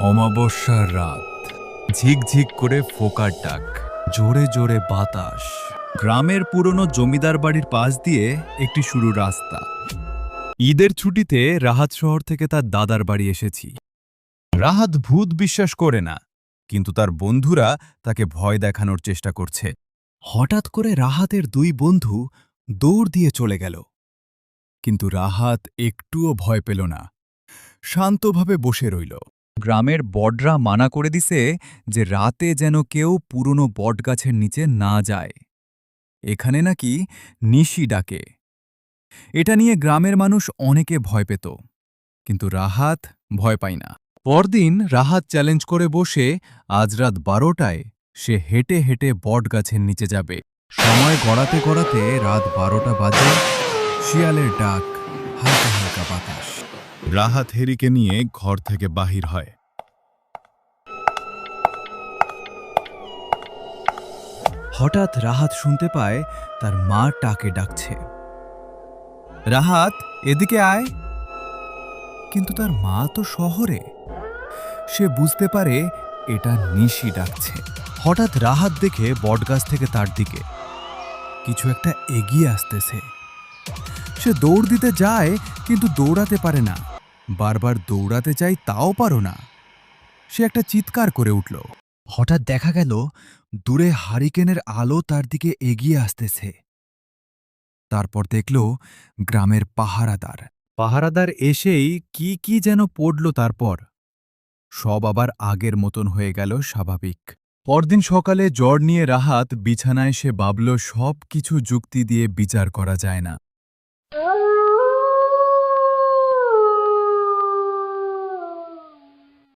অমাবস্যার রাত, ঝিকঝিক করে ফোকার ডাক, জোরে জোরে বাতাস। গ্রামের পুরনো জমিদার বাড়ির পাশ দিয়ে একটি সরু রাস্তা। ঈদের ছুটিতে রাহাত শহর থেকে তার দাদার বাড়ি এসেছি। রাহাত ভূত বিশ্বাস করে না, কিন্তু তার বন্ধুরা তাকে ভয় দেখানোর চেষ্টা করছে। হঠাৎ করে রাহাতের দুই বন্ধু দৌড় দিয়ে চলে গেল, কিন্তু রাহাত একটুও ভয় পেল না, শান্তভাবে বসে রইল। গ্রামের বড়রা মানা করে দিছে যে রাতে যেন কেউ পুরনো বটগাছের নিচে না যায়। এখানে নাকি নিশি ডাকে। এটা নিয়ে গ্রামের মানুষ অনেকে ভয় পেত, কিন্তু রাহাত ভয় পায় না। পরদিন রাহাত চ্যালেঞ্জ করে বসে আজ রাত 12টায় সে হেঁটে হেঁটে বটগাছের নিচে যাবে। সময় গড়াতে গড়াতে রাত 12টা বাজে। শিয়ালের ডাক, হালকা হালকা বাতাস। রাহাত হেরিকে নিয়ে ঘর থেকে বাহির হয়। হঠাৎ রাহাত শুনতে পায় তার মা টাকে ডাকছে, রাহাত এদিকে আয়। কিন্তু তার মা তো শহরে। সে বুঝতে পারে এটা নিশি ডাকছে। হঠাৎ রাহাত দেখে বটগাছ থেকে তার দিকে কিছু একটা এগিয়ে আসতেছে। সে দৌড় দিতে যায়, কিন্তু দৌড়াতে পারে না। বারবার দৌড়াতে চাই, তাও পারো না। সে একটা চিৎকার করে উঠল। হঠাৎ দেখা গেল দূরে হারিকেনের আলো তার দিকে এগিয়ে আসতেছে। তারপর দেখল গ্রামের পাহারাদার। পাহারাদার এসেই কি কি যেন পড়ল। তারপর সব আবার আগের মতন হয়ে গেল স্বাভাবিক। পরদিন সকালে জ্বর নিয়ে রাহাত বিছানায় সে ভাবল সব কিছু যুক্তি দিয়ে বিচার করা যায় না।